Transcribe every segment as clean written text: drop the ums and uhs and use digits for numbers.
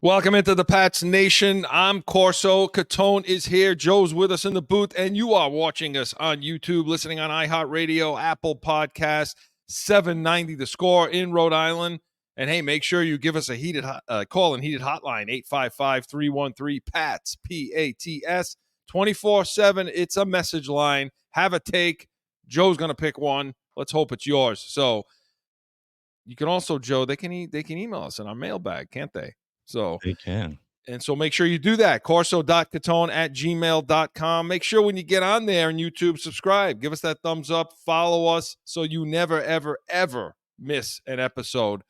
Welcome into the Pats Nation. I'm Corso. Catone is here. Joe's with us in the booth, and you are watching us on YouTube, listening on iHeartRadio, Apple Podcasts, 790 The Score in Rhode Island. And hey, make sure you give us a heated call and heated hotline, 855-313-PATS, P-A-T-S, 24/7. It's a message line. Have a take. Joe's going to pick one. Let's hope it's yours. So you can also, Joe, they can email us in our mailbag, can't they? So they can. And so make sure you do that. corso.catone@gmail.com. Make sure when you get on there on YouTube, subscribe. Give us that thumbs up. Follow us so you never, ever, ever miss an episode.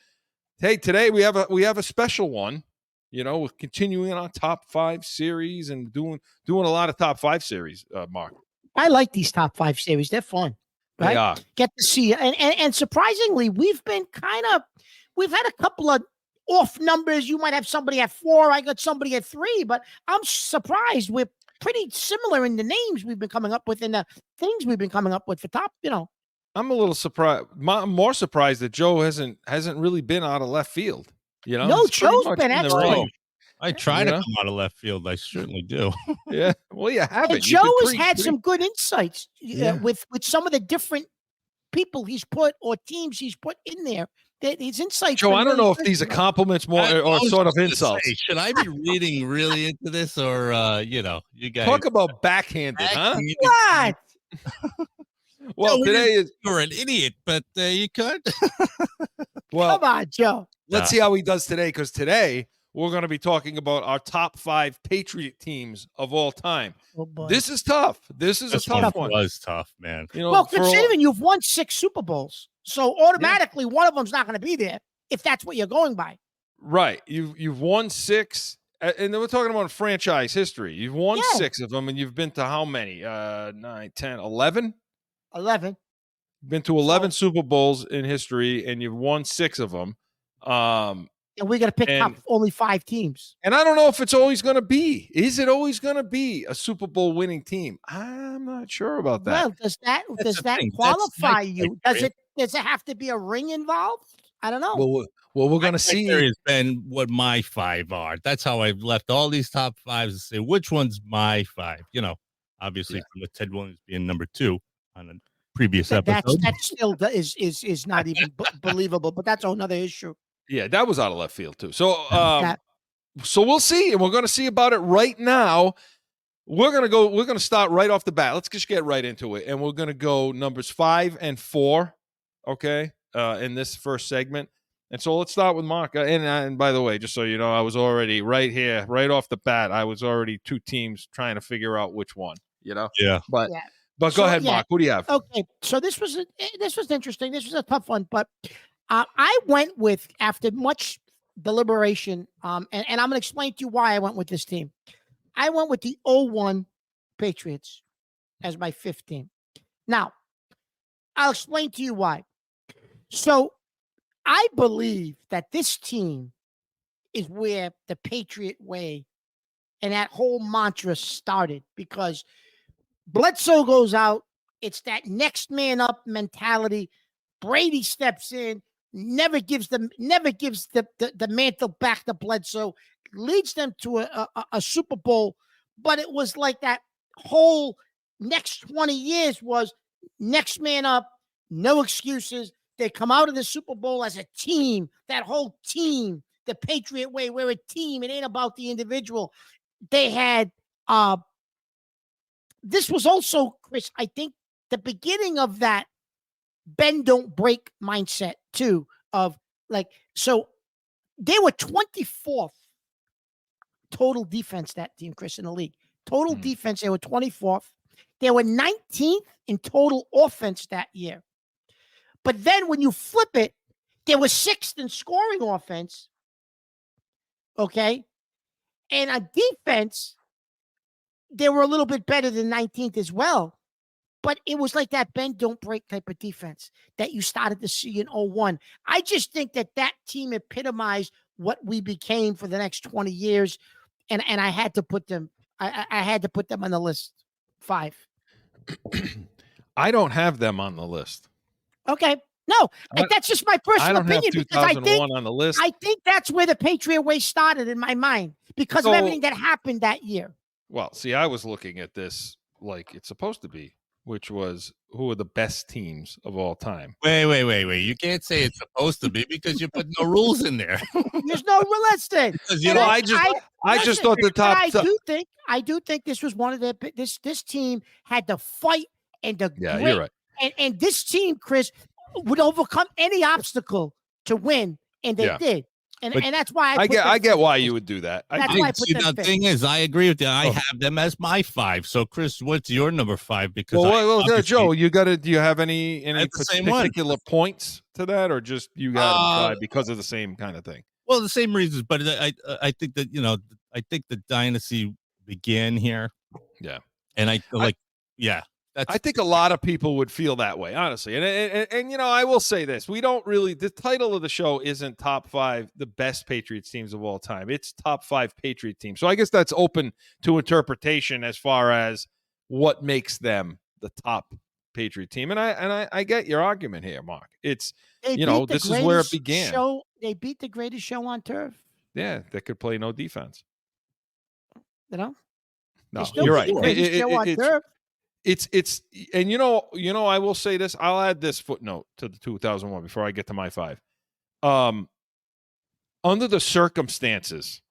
Hey, today we have a special one. You know, we're continuing our top 5 series and doing a lot of top 5 series, Mark. I like these top 5 series. They're fun. Right? They are. Get to see. And surprisingly, we've had a couple of off numbers. You might have somebody at 4. I got somebody at 3, but I'm surprised we're pretty similar in the names we've been coming up with and the things we've been coming up with for top, I'm a little surprised. I'm more surprised that Joe hasn't really been out of left field. You know, no, Joe's been excellent. I try to come out of left field. I certainly do. Yeah. Well, you haven't. And Joe has had some good insights with some of the different people he's put or teams he's put in there. His insights. Joe, I don't know if these are compliments more or sort of insults. Say, should I be reading really into this, or you guys talk about backhanded, huh? What? Well, today is you're an idiot, but you could. Well, come on, Joe. Let's see how he does today, because today we're going to be talking about our top 5 Patriot teams of all time. Oh, boy. This is tough. This is a tough one. It was tough, man. Well, considering you've won 6 Super Bowls. So automatically, one of them's not going to be there if that's what you're going by. Right. You've won 6, and then we're talking about franchise history. You've won 6 of them, and you've been to how many? 9, 10, 11? 11. Been to 11 Super Bowls in history, and you've won 6 of them. And we're going to pick top only 5 teams. And I don't know if it's always going to be. Is it always going to be a Super Bowl winning team? I'm not sure about that. Well, does that qualify you? Does it have to be a ring involved? I don't know. Well, we're going to see. There has been what my 5 are. That's how I've left all these top 5s to say which one's my 5. Obviously from the Ted Williams being number 2 on a previous episode. That still is not even believable, but that's another issue. Yeah, that was out of left field too. So we'll see, and we're going to see about it right now. We're going to start right off the bat. Let's just get right into it, and we're going to go numbers 5 and 4. Okay, in this first segment. And so let's start with Mark. And by the way, just so you know, I was already right here, right off the bat. I was already 2 teams trying to figure out which one. Yeah. But go ahead, Mark. Who do you have? Okay, so this was interesting. This was a tough one, but I went with, after much deliberation, and I'm going to explain to you why I went with this team. I went with the 0-1 Patriots as my 5th team. Now, I'll explain to you why. So I believe that this team is where the Patriot way and that whole mantra started, because Bledsoe goes out. It's that next man up mentality. Brady steps in, never gives the mantle back to Bledsoe, leads them to a Super Bowl. But it was like that whole next 20 years was next man up, no excuses. They come out of the Super Bowl as a team, that whole team, the Patriot way. We're a team. It ain't about the individual. They had, this was also, Chris, I think the beginning of that bend don't break mindset too, of like, so they were 24th total defense, that team, Chris, in the league. Total defense, they were 24th. They were 19th in total offense that year. But then when you flip it, they were 6th in scoring offense. Okay. And on defense, they were a little bit better than 19th as well. But it was like that bend, don't break type of defense that you started to see in 0-1. I just think that team epitomized what we became for the next 20 years. And I had to put them, I had to put them on the list. 5. I don't have them on the list. Okay. No, I- that's just my I personal don't have opinion because I 2001 think on the list. I think that's where the Patriot way started in my mind because of everything that happened that year. Well, see, I was looking at this like it's supposed to be, which was who are the best teams of all time. Wait. You can't say it's supposed to be because you put no rules in there. There's no realistic. Because you And know, I just thought the top. I do think this was one of the this team had the fight and the Yeah, grit. you're right. And this team, Chris, would overcome any obstacle to win, and they did. And that's why I get why you would do that. That's why I put them the fifth. thing is, I agree with you. I have them as my 5. So, Chris, what's your number 5? Because Joe, you got to. Do you have any particular points to that, or just you got them 5 because of the same kind of thing? Well, the same reasons, but I think that I think the dynasty began here. Yeah, and I think a lot of people would feel that way, honestly. And I will say this: we don't really. The title of the show isn't top 5 the best Patriots teams of all time. It's top 5 Patriot teams. So I guess that's open to interpretation as far as what makes them the top Patriot team. And I get your argument here, Mark. It's this is where it began. They beat the greatest show on turf. Yeah, they could play no defense. No, you're right. It's and I will say this. I'll add this footnote to the 2001 before I get to my 5. Under the circumstances,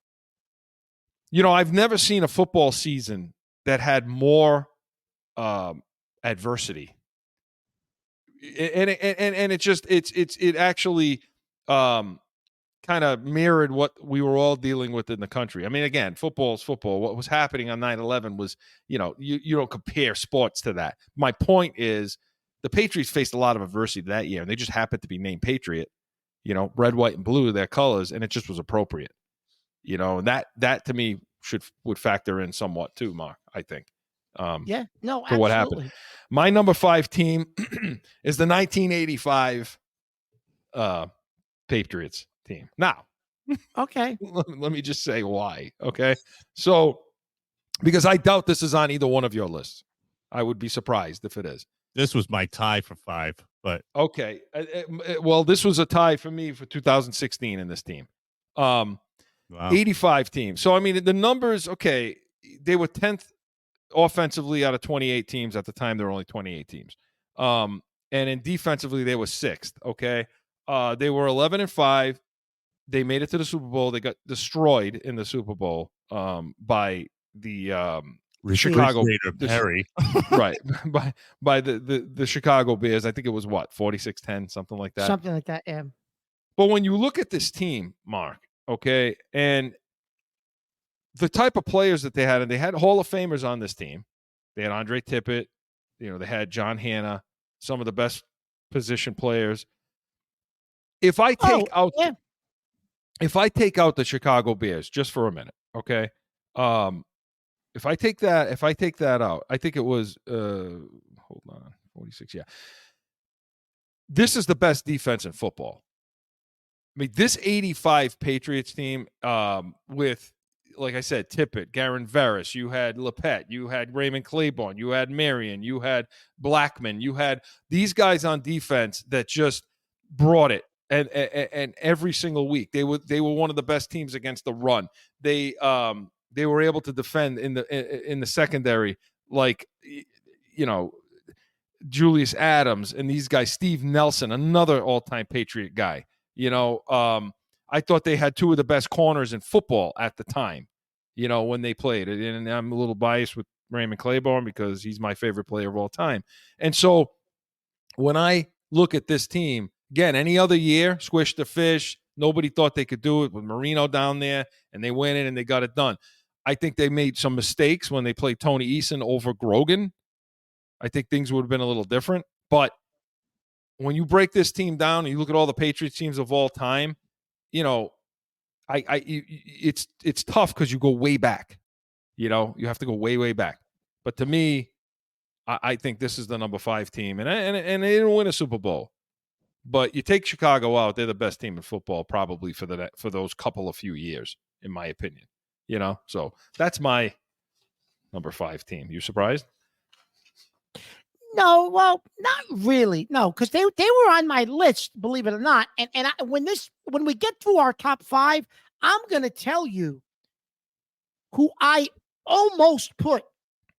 I've never seen a football season that had more adversity, and it actually kind of mirrored what we were all dealing with in the country. I mean, again, football is football. What was happening on 9/11 was, you don't compare sports to that. My point is the Patriots faced a lot of adversity that year, and they just happened to be named Patriot, red, white, and blue, their colors, and it just was appropriate. And that to me would factor in somewhat too, Mark, I think. For what happened. My number 5 team is the 1985 Patriots team. Now, okay, let me just say why. Okay, so because I doubt this is on either one of your lists. I would be surprised if it is. This was my tie for 5, but okay. Well, this was a tie for me for 2016 in this team. Wow. 85 team. So I mean, the numbers. Okay, they were 10th offensively out of 28 teams at the time. There were only 28 teams. And in defensively, they were 6th. Okay, they were 11-5. They made it to the Super Bowl. They got destroyed in the Super Bowl by the Chicago Perry. Right, by the Chicago Bears. I think it was 46-10, something like that. Something like that, yeah. But when you look at this team, Mark, okay, and the type of players that they had, and they had Hall of Famers on this team. They had Andre Tippett. They had John Hanna, some of the best position players. If I take out the Chicago Bears just for a minute, okay? If I take that out, I think it was hold on, 46. Yeah. This is the best defense in football. I mean, this 85 Patriots team with, like I said, Tippett, Garen Veras, you had Lepet, you had Raymond Claiborne, you had Marion, you had Blackman, you had these guys on defense that just brought it. And every single week they were one of the best teams against the run. They were able to defend in the secondary, like Julius Adams and these guys, Steve Nelson, another all-time Patriot guy. I thought they had 2 of the best corners in football at the time, when they played. And I'm a little biased with Raymond Claiborne because he's my favorite player of all time. And so when I look at this team, again, any other year, squish the fish. Nobody thought they could do it with Marino down there, and they went in and they got it done. I think they made some mistakes when they played Tony Eason over Grogan. I think things would have been a little different. But when you break this team down and you look at all the Patriots teams of all time, it's tough because you go way back. You have to go way, way back. But to me, I think this is the number 5 team, and they didn't win a Super Bowl. But you take Chicago out, they're the best team in football probably for those couple of few years, in my opinion. So that's my number 5 team. You surprised? No, well, not really. No, because they were on my list, believe it or not. And when we get through our top 5, I'm gonna tell you who I almost put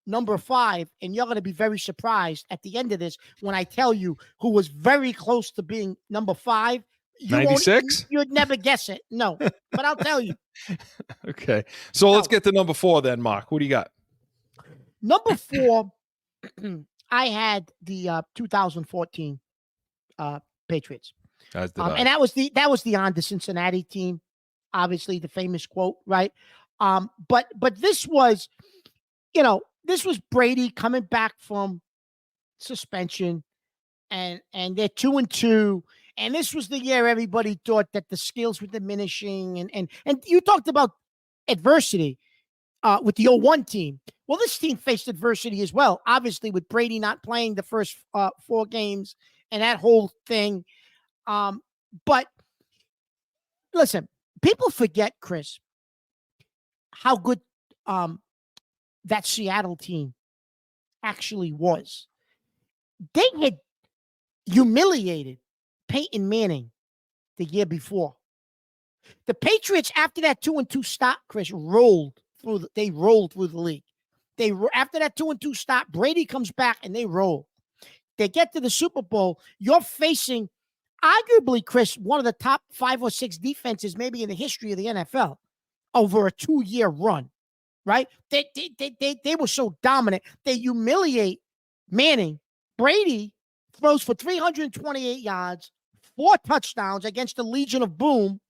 number 5, and you're gonna be very surprised at the end of this when I tell you who was very close to being number 5. 96? You'd never guess it. No, but I'll tell you. Okay. So let's get to number 4 then, Mark. What do you got? Number 4, I had the 2014 Patriots. And that was the on the Cincinnati team, obviously the famous quote, right? But this was, this was Brady coming back from suspension, and they're 2-2, and this was the year everybody thought that the skills were diminishing, and you talked about adversity with the 0-1 team. Well, this team faced adversity as well, obviously, with Brady not playing the first 4 games and that whole thing. But listen, people forget, Chris, how good that Seattle team actually was. They had humiliated Peyton Manning the year before. The Patriots, after that 2-2 start, Chris, rolled through the league. After that 2-2 start, Brady comes back and they roll. They get to the Super Bowl. You're facing, arguably, Chris, one of the top 5 or 6 defenses maybe in the history of the NFL over a 2-year run, right? They were so dominant. They humiliate Manning. Brady throws for 328 yards, 4 touchdowns against the Legion of Boom.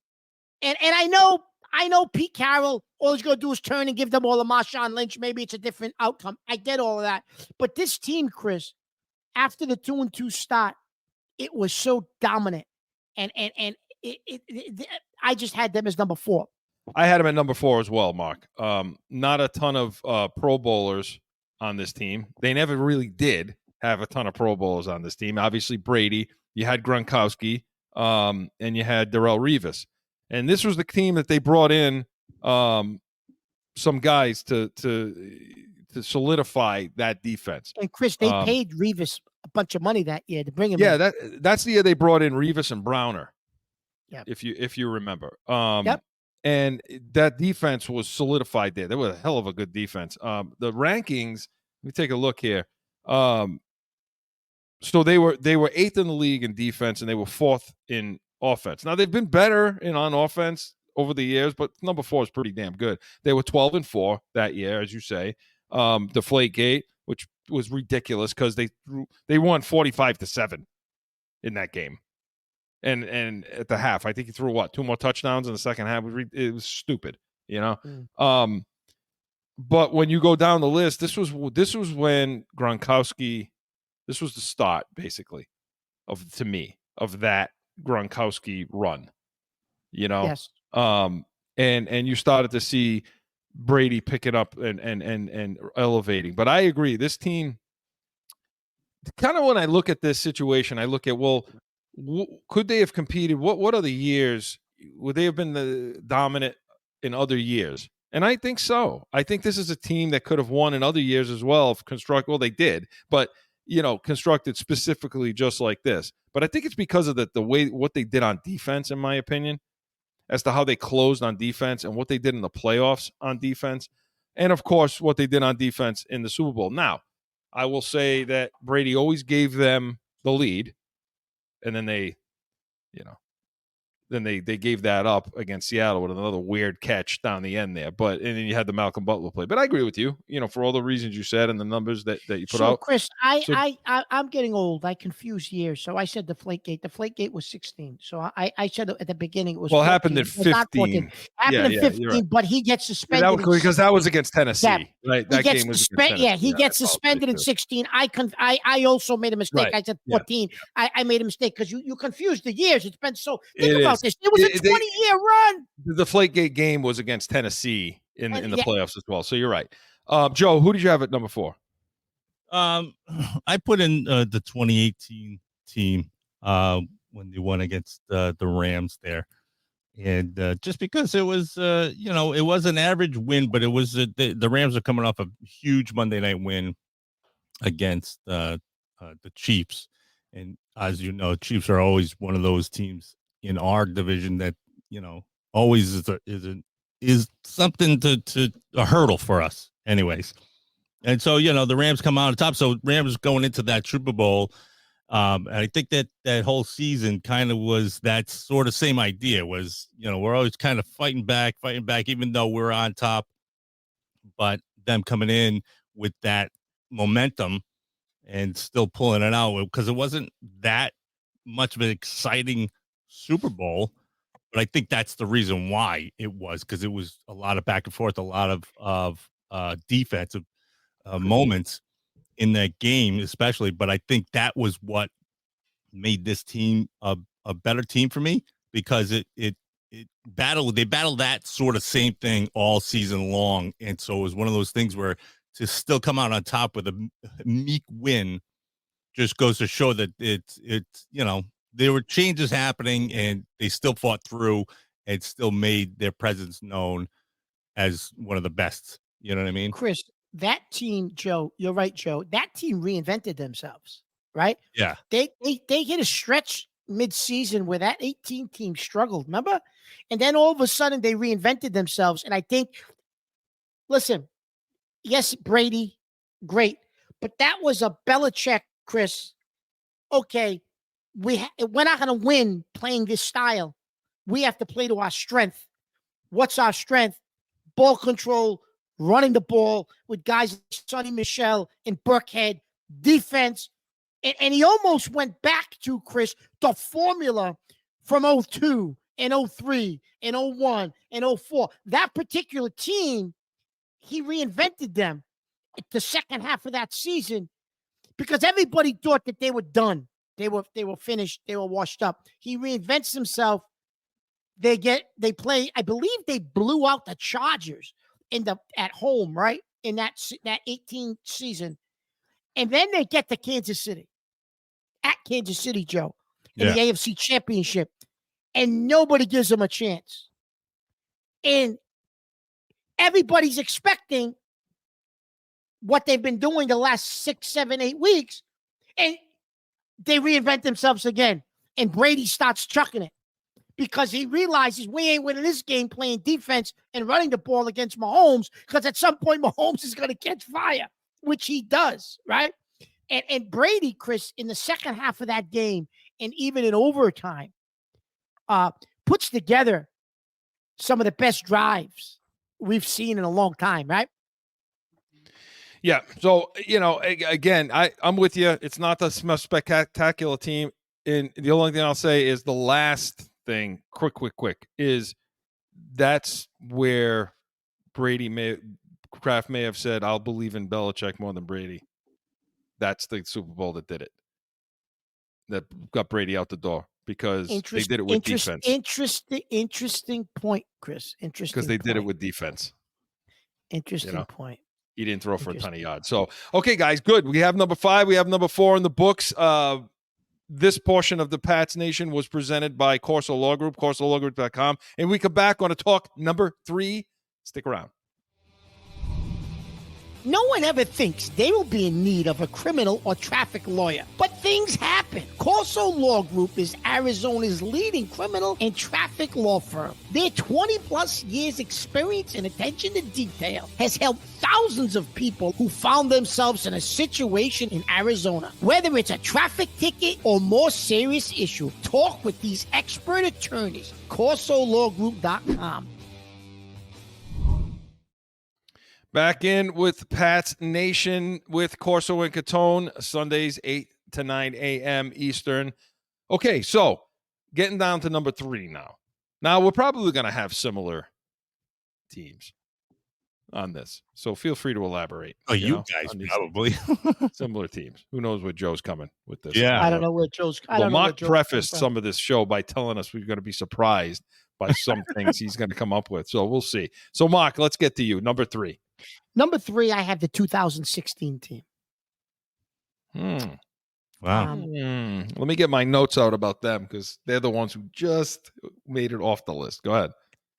And I know Pete Carroll, all he's going to do is turn and give them all a Marshawn Lynch. Maybe it's a different outcome. I get all of that. But this team, Chris, after the 2-2 start, it was so dominant. And I just had them as number 4. I had them at number 4 as well, Mark. Not a ton of Pro Bowlers on this team. They never really did have a ton of Pro Bowlers on this team. Obviously, Brady. You had Gronkowski, and you had Darrelle Revis. And this was the team that they brought in some guys to solidify that defense. And Chris, they paid Revis a bunch of money that year to bring him. Yeah, in. that's the year they brought in Revis and Browner. Yeah, if you remember. Yep. And that defense was solidified there. They were a hell of a good defense. The rankings. Let me take a look here. So they were 8th in the league in defense, and they were 4th in offense. Now they've been better on offense over the years, but number 4 is pretty damn good. They were 12-4 that year, as you say. Deflategate, which was ridiculous because they won 45-7 in that game, and at the half, I think he threw 2 more touchdowns in the second half. It was stupid, But when you go down the list, this was when Gronkowski. This was the start, basically, of that Gronkowski run, Yes. And you started to see Brady picking up and elevating. But I agree, this team, kind of when I look at this situation, I look at, could they have competed? What other years would they have been the dominant in other years? And I think so. I think this is a team that could have won in other years as well. They did, but constructed specifically just like this. But I think it's because of the way what they did on defense, in my opinion, as to how they closed on defense and what they did in the playoffs on defense. And, of course, what they did on defense in the Super Bowl. Now, I will say that Brady always gave them the lead, and then they gave that up against Seattle with another weird catch down the end there. And then you had the Malcolm Butler play. But I agree with you, for all the reasons you said and the numbers that you put out. Chris, I'm getting old. I confuse years. So I said Deflategate. Deflategate was 16. So I said at the beginning it was 14. Happened at 15. Happened at 15, right. But he gets suspended. Because that was against Tennessee. Yeah. Right? That game was against Tennessee. Yeah, he gets suspended in 16. I also made a mistake. Right. I said 14. Yeah. I made a mistake because you confused the years. It's been so – think about this. It was a 20-year run. The Deflategate game was against Tennessee in the playoffs as well. So you're right. Joe, who did you have at number 4? I put in the 2018 team when they won against the Rams there. And just because it was, it was an average win, but it was the Rams are coming off a huge Monday night win against the Chiefs. And as you know, Chiefs are always one of those teams in our division that, always is something to a hurdle for us anyways. And so, the Rams come out on top. So Rams going into that Super Bowl. And I think that whole season kind of was that sort of same idea was, we're always kind of fighting back, even though we're on top, but them coming in with that momentum and still pulling it out because it wasn't that much of an exciting Super Bowl. But I think that's the reason why it was, because it was a lot of back and forth, a lot of defensive moments in that game, especially. But I think that was what made this team a better team for me, because they battled that sort of same thing all season long. And so it was one of those things where to still come out on top with a meek win just goes to show that it's there were changes happening and they still fought through and still made their presence known as one of the best. You know what I mean? Chris, that team, Joe, you're right, Joe. That team reinvented themselves, right? Yeah. They hit a stretch mid-season where that 18 team struggled, remember? And then all of a sudden they reinvented themselves. And I think, listen, yes, Brady, great. But that was a Belichick, Chris. Okay, we're not going to win playing this style. We have to play to our strength. What's our strength? Ball control, running the ball with guys like Sonny Michel and Burkhead, defense. And he almost went back to, Chris, the formula from 02 and 03 and 01 and 04. That particular team, he reinvented them the second half of that season because everybody thought that they were done. They were finished. They were washed up. He reinvents himself. They play. I believe they blew out the Chargers at home, right? In that 18 season. And then they get to Kansas City. At Kansas City, Joe, in the AFC Championship. And nobody gives them a chance. And everybody's expecting what they've been doing the last 6, 7, 8 weeks. And they reinvent themselves again. And Brady starts chucking it because he realizes we ain't winning this game playing defense and running the ball against Mahomes, because at some point Mahomes is going to catch fire, which he does, right? And Brady, Chris, in the second half of that game and even in overtime, puts together some of the best drives we've seen in a long time, right? Yeah. So, again, I'm with you. It's not the most spectacular team. And the only thing I'll say is the last thing, quick, is that's where Kraft may have said, I'll believe in Belichick more than Brady. That's the Super Bowl that did it. That got Brady out the door because they did it with defense. Interesting point, Chris. Interesting. Because they did it with defense. Interesting point. He didn't throw for a ton of yards. So, okay, guys, good. We have number 5. We have number 4 in the books. This portion of the Pats Nation was presented by CORSO Law Group, CORSOLawGroup.com. And we come back on to talk number 3. Stick around. No one ever thinks they will be in need of a criminal or traffic lawyer, but things happen. CORSO Law Group is Arizona's leading criminal and traffic law firm. Their 20-plus years experience and attention to detail has helped thousands of people who found themselves in a situation in Arizona. Whether it's a traffic ticket or more serious issue, talk with these expert attorneys. CORSOLawGroup.com. Back in with Pats Nation with Corso and Catone, Sundays 8 to 9 a.m. Eastern. Okay, so getting down to number 3 now. Now, we're probably going to have similar teams on this, so feel free to elaborate. Oh, you guys probably. Similar teams. Who knows where Joe's coming with this? Yeah. I don't know where Joe's coming. Well, Mark prefaced some of this show by telling us we're going to be surprised by some things he's going to come up with, so we'll see. So, Mark, let's get to you. Number 3. Number 3, I have the 2016 team. Wow. Let me get my notes out about them because they're the ones who just made it off the list. Go ahead.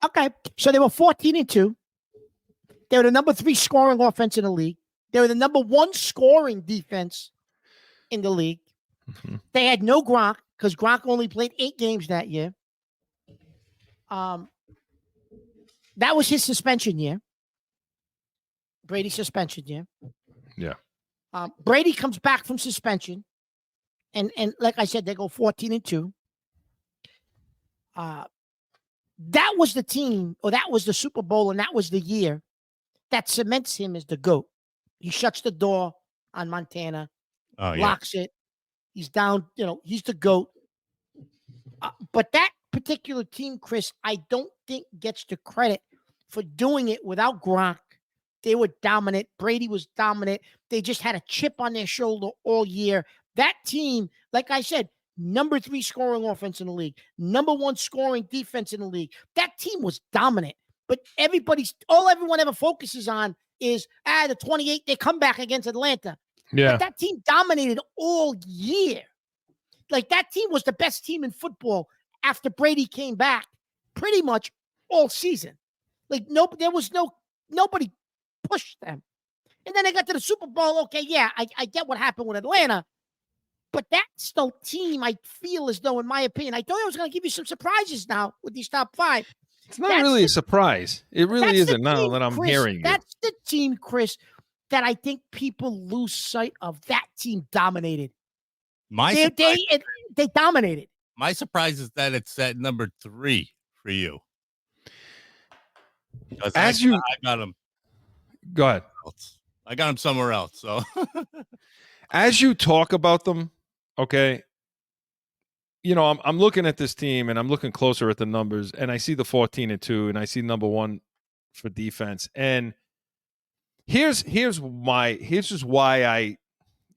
Okay. So they were 14-2. They were the number 3 scoring offense in the league. They were the number 1 scoring defense in the league. Mhm. They had no Gronk because Gronk only played 8 games that year. That was his suspension year. Brady's suspension year. Yeah. Brady comes back from suspension, and like I said, they go 14-2. That was the team, or that was the Super Bowl, and that was the year that cements him as the GOAT. He shuts the door on Montana, locks it. He's down, he's the GOAT. But that particular team, Chris, I don't think gets the credit for doing it without Gronk. They were dominant. Brady was dominant. They just had a chip on their shoulder all year. That team, like I said, number 3 scoring offense in the league, number 1 scoring defense in the league. That team was dominant. But everyone ever focuses on is the 28, they come back against Atlanta. Yeah. But that team dominated all year. Like, that team was the best team in football after Brady came back pretty much all season. Like, nobody pushed them. And then they got to the Super Bowl. Okay, yeah, I get what happened with Atlanta. But that's the team I feel as though, in my opinion, I thought I was going to give you some surprises now with these top 5. It's not really a surprise. It really isn't now that I'm hearing you. That's the team, Chris, that I think people lose sight of. That team dominated. They dominated. My surprise is that it's at number 3 for you. I got him. Go ahead. I got him somewhere else. So as you talk about them, okay, I'm looking at this team and I'm looking closer at the numbers, and I see the 14-2, and I see number 1 for defense. And here's just why I,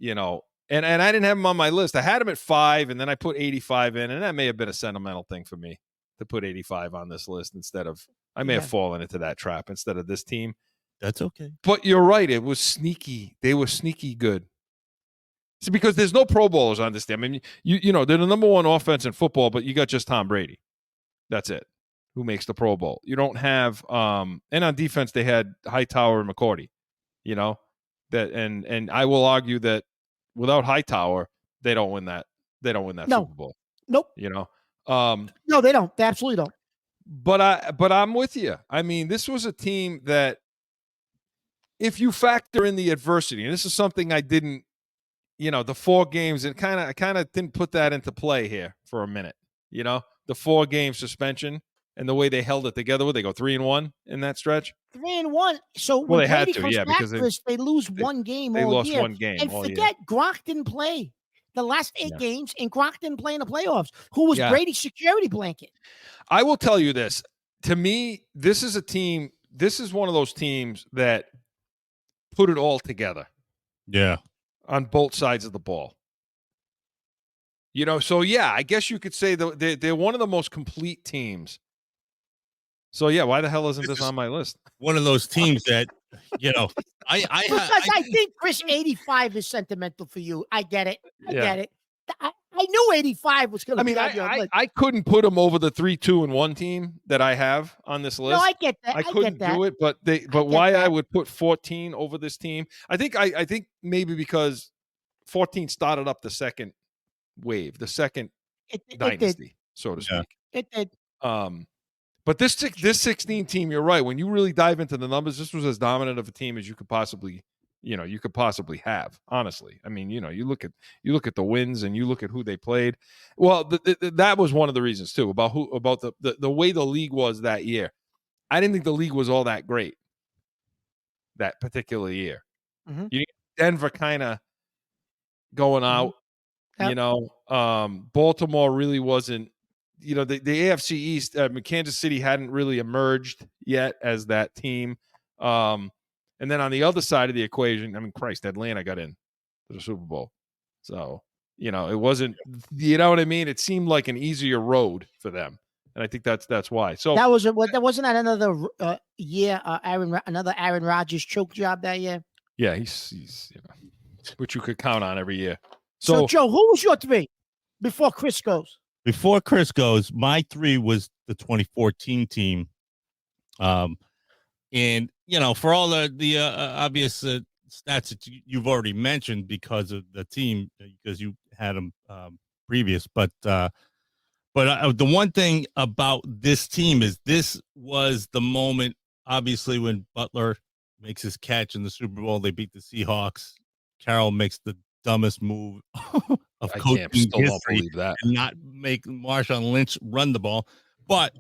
and I didn't have him on my list. I had him at 5, and then I put 85 in, and that may have been a sentimental thing for me to put 85 on this list instead of, I may have fallen into that trap instead of this team. That's okay. But you're right. It was sneaky. They were sneaky good. See, because there's no Pro Bowlers on this team. I mean, they're the number 1 offense in football, but you got just Tom Brady. That's it. Who makes the Pro Bowl? You don't have, and on defense they had Hightower and McCourty. That, and I will argue that without Hightower, they don't win that. They don't win that Super Bowl. Nope. No, they don't. They absolutely don't. But I'm with you. I mean, this was a team that, if you factor in the adversity, and this is something I didn't, the 4 games, I kind of didn't put that into play here for a minute. The 4-game suspension and the way they held it together. They go 3-1 in that stretch. 3-1. So when they had Brady to, comes back, because Chris, they lose 1 game all year. They lost 1 game. And all forget, year. Gronk didn't play the last 8 games, and Gronk didn't play in the playoffs. Who was Brady's security blanket? I will tell you this. To me, this is a team. This is one of those teams that put it all together. Yeah. On both sides of the ball. So yeah, I guess you could say they're one of the most complete teams. So yeah, why the hell isn't this on my list? One of those teams that, I think Chris 85 is sentimental for you. I get it. I get it. I knew 85 was going to be on your list. I couldn't put them over the 3-2-1 team that I have on this list. No, I get that. I couldn't do it, but why I would put 14 over this team? I think maybe because 14 started up the second wave, the second dynasty, so to speak. It did. But this 16 team, you're right. When you really dive into the numbers, this was as dominant of a team as you could possibly have. Honestly, I mean, you look at the wins and you look at who they played. Well, that was one of the reasons too about the way the league was that year. I didn't think the league was all that great that particular year. Mm-hmm. Denver kind of going out. Yep. Baltimore really wasn't. The AFC East, Kansas City hadn't really emerged yet as that team. And then on the other side of the equation, I mean, Christ, Atlanta got in to the Super Bowl. So, it wasn't, what I mean? It seemed like an easier road for them. And I think that's why. So that wasn't another year, another Aaron Rodgers choke job that year. Yeah, he's which you could count on every year. So Joe, who was your 3 before Chris goes? Before Chris goes, my 3 was the 2014 team. And for all the obvious stats that you've already mentioned because of the team, because you had them previous. But the one thing about this team is this was the moment, obviously, when Butler makes his catch in the Super Bowl. They beat the Seahawks. Carroll makes the dumbest move of coaching still don't history believe that. and not make Marshawn Lynch run the ball. But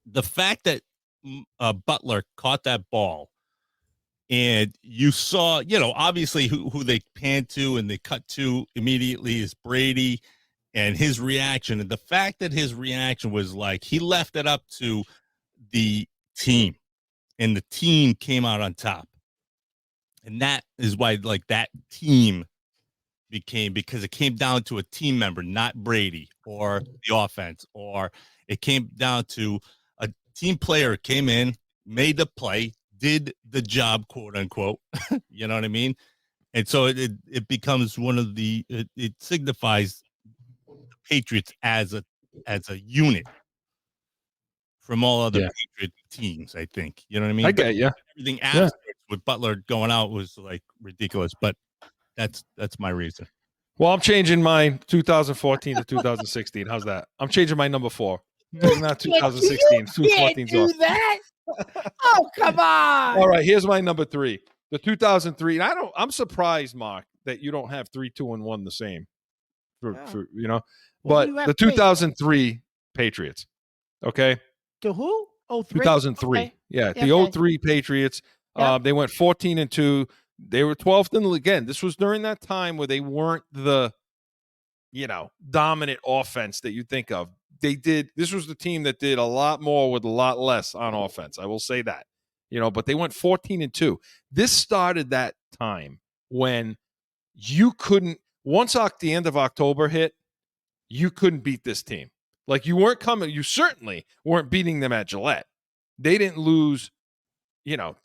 the fact that Butler caught that ball, and you saw, obviously who they panned to and they cut to immediately is Brady and his reaction. And the fact that his reaction was like he left it up to the team and the team came out on top. And that is why, like, that team because it came down to a team member, not Brady or the offense, or it came down to a team player came in, made the play, did the job, quote unquote. You know what I mean? And so it becomes one of it signifies the Patriots as a unit from all other Patriot teams, I think. You know what I mean? I get you. Everything after with Butler going out was like ridiculous, but that's my reason. Well, I'm changing mine 2014 to 2016. How's that? I'm changing my number 4. Not 2016. You can't do that. Oh, come on. All right, here's my number 3. The 2003. And I'm surprised, Mark, that you don't have 3, 2, and 1 the same. For but the 2003 Patriots. Okay. To who? 03? 2003. Okay. Yeah, the 03 Patriots. Yeah. They went 14-2. They were 12th in the league. Again, this was during that time where they weren't the, dominant offense that you think of. This was the team that did a lot more with a lot less on offense. I will say that, but they went 14-2. This started that time when you couldn't, once the end of October hit, you couldn't beat this team. Like you certainly weren't beating them at Gillette. They didn't lose. I don't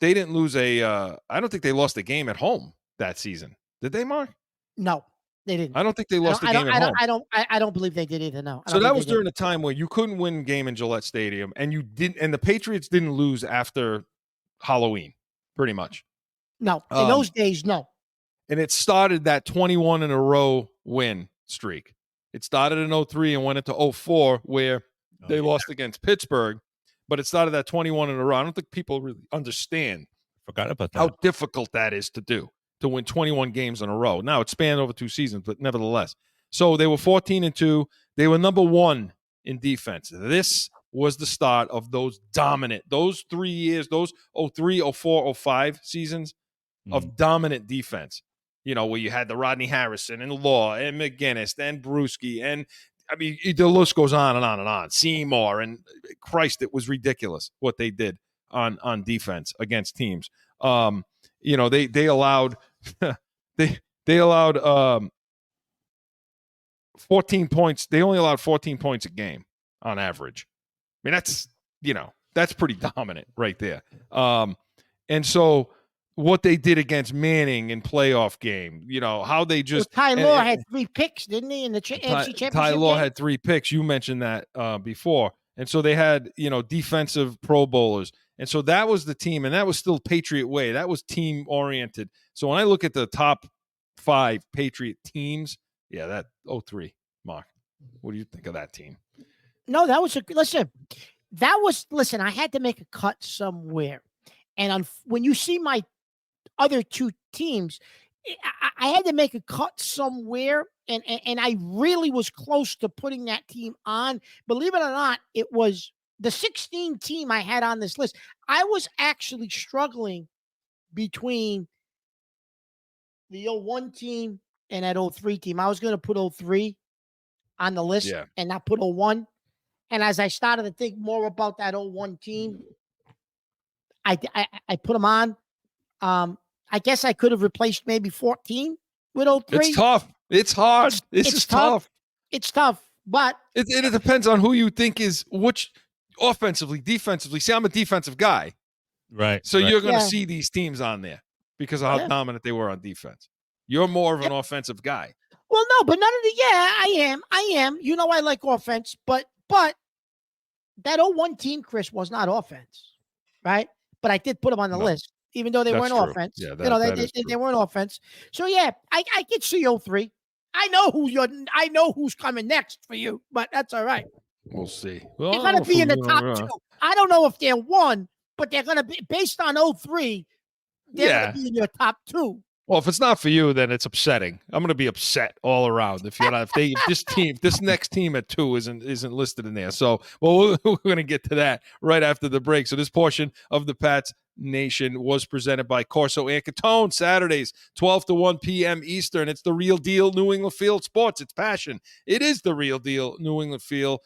think they lost a game at home that season. Did they, Mark? No, they didn't. I don't think they lost a game at home. I don't believe they did either. No. So that was during a time where you couldn't win a game in Gillette Stadium, and the Patriots didn't lose after Halloween, pretty much. No, in those days, no. And it started that 21 in a row win streak. It started in 03 and went into 04 where they lost against Pittsburgh. But it started at 21 in a row. I don't think people really understand Forgot about that. how difficult that is to do, to win 21 games in a row. Now, it spanned over 2 seasons, but nevertheless. So they were 14-2. They were number 1 in defense. This was the start of those 3 years, those 03, 04, 05 seasons of dominant defense. Where you had the Rodney Harrison and Law and McGinnis and Brewski and the list goes on and on and on. Seymour and Christ, it was ridiculous what they did on defense against teams. They allowed they allowed 14 points. They only allowed 14 points a game on average. I mean, that's pretty dominant right there. And so what they did against Manning in playoff game, how they just Ty Law had 3 picks, didn't he, in the NFC Championship? Ty Law had 3 picks. You mentioned that before. And so they had, defensive Pro Bowlers. And so that was the team, and that was still Patriot way. That was team oriented. So when I look at the top 5 Patriot teams, that 03, Mark, what do you think of that team? No, that was listen, I had to make a cut somewhere. And when you see my other 2 teams, I had to make a cut somewhere, and I really was close to putting that team on. Believe it or not, it was the 16 team I had on this list. I was actually struggling between the 01 team and that 03 team. I was going to put 03 on the list and not put 01. And as I started to think more about that 01 team, I put them on. I guess I could have replaced maybe 14 with 03. It's tough. It's hard. This is tough. It's tough, but it depends on who you think is which offensively, defensively. See, I'm a defensive guy. Right. So you're going to see these teams on there because of how dominant they were on defense. You're more of an offensive guy. Well, no, but none of the, I am. I like offense, but that 01 team, Chris, was not offense, right? But I did put them on the list. even though they That's weren't true. offense. Yeah, They weren't offense. So yeah, I get CO3. I know who's coming next for you, but that's all right. We'll see. They're gonna be in the top 2. I don't know if they're 1, but they're gonna be based on 03. They're gonna be in your top 2. Well, if it's not for you, then it's upsetting. I'm going to be upset all around if you're not. If this next team at 2 isn't listed in there. So, we're going to get to that right after the break. So, this portion of the Pats Nation was presented by Corso Catone. Saturdays, 12 to 1 p.m. Eastern. It's the real deal New England Field sports. It's passion. It is the real deal New England Field.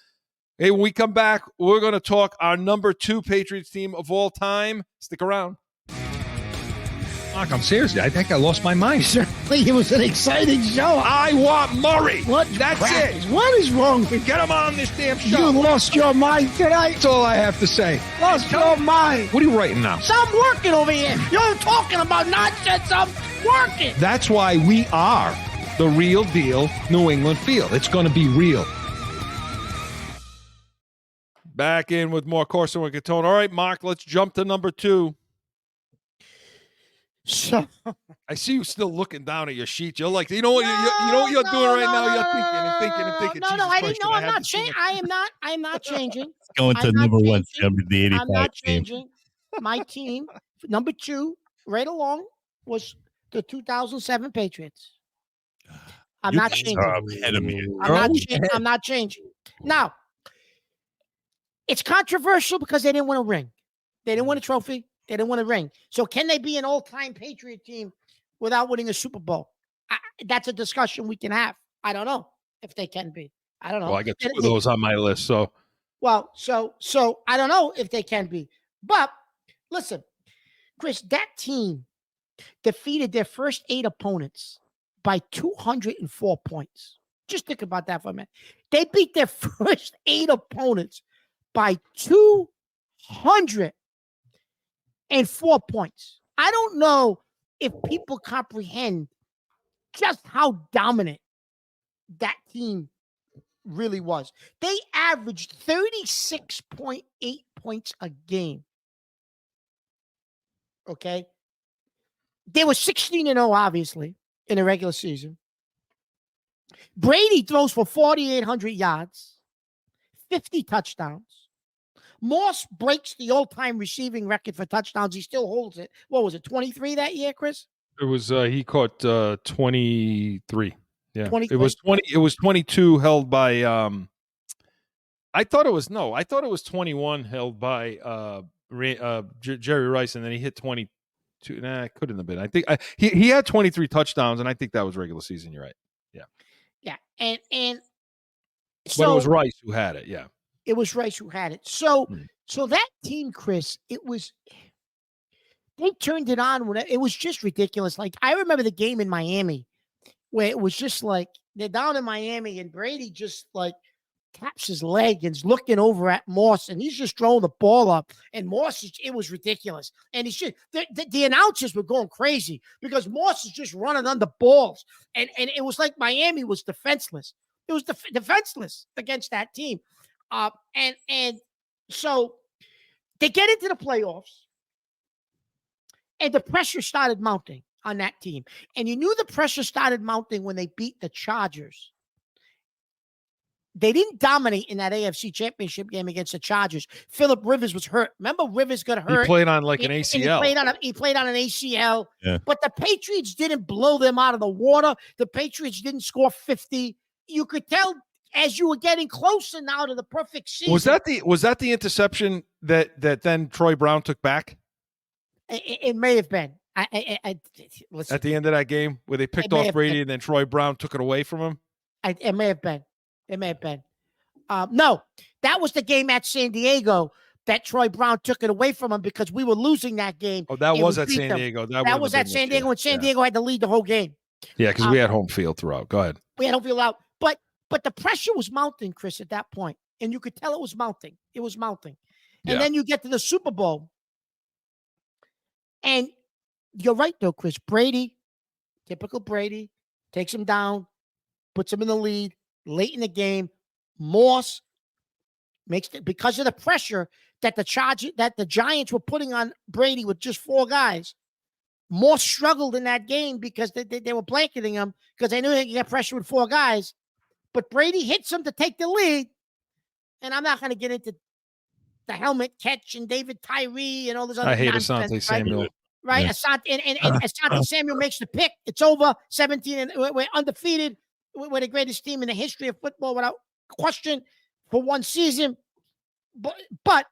Hey, when we come back, we're going to talk our number 2 Patriots team of all time. Stick around. Mark, I'm serious. I think I lost my mind. Certainly, it was an exciting show. I want Murray. That's it. What is wrong with you? Get him on this damn show. You lost your mind tonight. That's all I have to say. Lost your mind. What are you writing now? So I'm working over here. You're talking about nonsense. I'm working. That's why we are the real deal New England Field. It's going to be real. Back in with more Corso and Catone. All right, Mark, let's jump to number 2. So I see you still looking down at your sheet. You're like, you know what you're doing right now. You're thinking. No, I didn't know. I'm not changing. I am not changing. Going to number 1, the 85 I'm not team. changing. My team, number 2, right along, was the 2007 Patriots. I'm not changing. Ahead of me. I'm not changing. Now, it's controversial because they didn't win a ring. They didn't win a trophy. They didn't win a ring. So can they be an all-time Patriot team without winning a Super Bowl? That's a discussion we can have. I don't know if they can be. I don't know. Well, I got 2 of those on my list. So, so I don't know if they can be. But listen, Chris, that team defeated their first 8 opponents by 204 points. Just think about that for a minute. They beat their first 8 opponents by 204 points. I don't know if people comprehend just how dominant that team really was. They averaged 36.8 points a game. Okay. They were 16-0, obviously, in the regular season. Brady throws for 4,800 yards, 50 touchdowns. Moss breaks the all-time receiving record for touchdowns. He still holds it. What was it, 23 that year, Chris? it was he caught 23. Yeah. 23? It was 20. It was 22 held by I thought it was 21 held by Jerry Rice, and then he hit 22. Nah, it couldn't have been. I think he had 23 touchdowns, and I think that was regular season. You're right. Yeah. And But so it was Rice who had it. Yeah. it was Rice who had it. So that team, Chris, they turned it on. It was just ridiculous. Like, I remember the game in Miami where it was just like they're down in Miami and Brady just like taps his leg and is looking over at Moss, and he's just throwing the ball up. And Moss, it was ridiculous. And he's just the announcers were going crazy because Moss is just running under balls. And it was like Miami was defenseless. It was defenseless against that team. And so they get into the playoffs, and the pressure started mounting on that team. And you knew the pressure started mounting when they beat the Chargers. They didn't dominate in that AFC Championship game against the Chargers. Phillip Rivers was hurt. Remember, Rivers got hurt. He played on like an ACL. He played on an ACL. Yeah. But the Patriots didn't blow them out of the water. The Patriots didn't score 50. You could tell as you were getting closer now to the perfect season. Was that the interception that then Troy Brown took back? It may have been. Listen, At the end of that game where they picked off Brady and then Troy Brown took it away from him? It may have been. It may have been. No, that was the game at San Diego that Troy Brown took it away from him because we were losing that game. Oh, that was at San Diego. That was at San Diego when San Diego had to lead the whole game. Yeah, because we had home field throughout. Go ahead. We had home field out. But the pressure was mounting, Chris, at that point. And you could tell it was mounting. It was mounting. And then you get to the Super Bowl. And you're right, though, Chris. Brady, typical Brady, takes him down, puts him in the lead late in the game. Moss because of the pressure that the Giants were putting on Brady with just 4 guys. More struggled in that game because they were blanketing him because they knew they could get pressure with 4 guys. But Brady hits him to take the lead. And I'm not going to get into the helmet catch and David Tyree and all this other I hate nonsense, Asante Samuel. right? Yeah. And Asante Samuel makes the pick. It's over. 17, and we're undefeated. We're the greatest team in the history of football without question for one season. But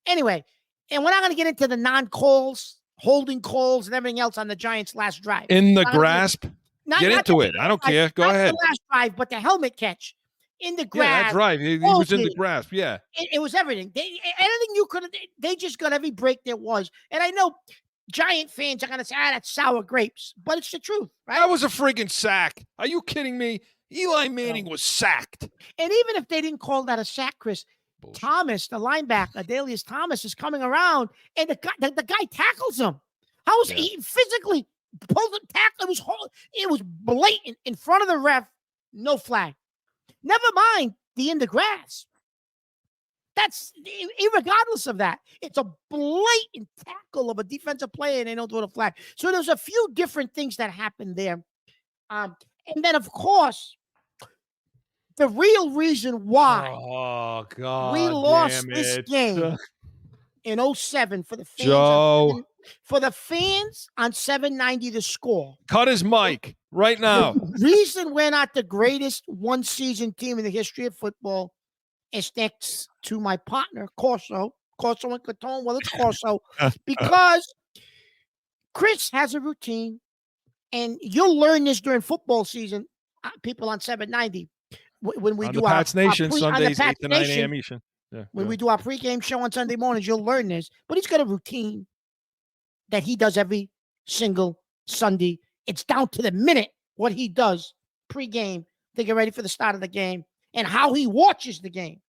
anyway, and we're not going to get into the non-calls, holding calls, and everything else on the Giants' last drive. In the grasp. Get into it. I don't care. Go ahead. The last drive, but the helmet catch in the grasp. Yeah, that drive. He was in the grasp. Yeah. It was everything. Anything you could have. They just got every break there was. And I know Giant fans are going to say, that's sour grapes. But it's the truth, right? That was a friggin' sack. Are you kidding me? Eli Manning was sacked. And even if they didn't call that a sack, Chris, Bullshit. Thomas, the linebacker, Adalius Thomas, is coming around, and the guy tackles him. How was he physically pulled the tackle? It was blatant in front of the ref. No flag. Never mind the in the grass. That's irregardless of that. It's a blatant tackle of a defensive player, and they don't throw the flag. So there's a few different things that happened there. And then, of course, the real reason why we lost this game in 07 for the fans. Joe. For the fans on 790 to score. Cut his mic right now. The reason we're not the greatest one-season team in the history of football is thanks to my partner, CORSO and Catone. Well, it's CORSO. Because Chris has a routine, and you'll learn this during football season, people on 790. When we do the Pats Nation, Sundays, 8 to 9 a.m. Eastern. Yeah, when we do our pregame show on Sunday mornings, you'll learn this. But he's got a routine that he does every single Sunday. It's down to the minute what he does pregame to get ready for the start of the game and how he watches the game.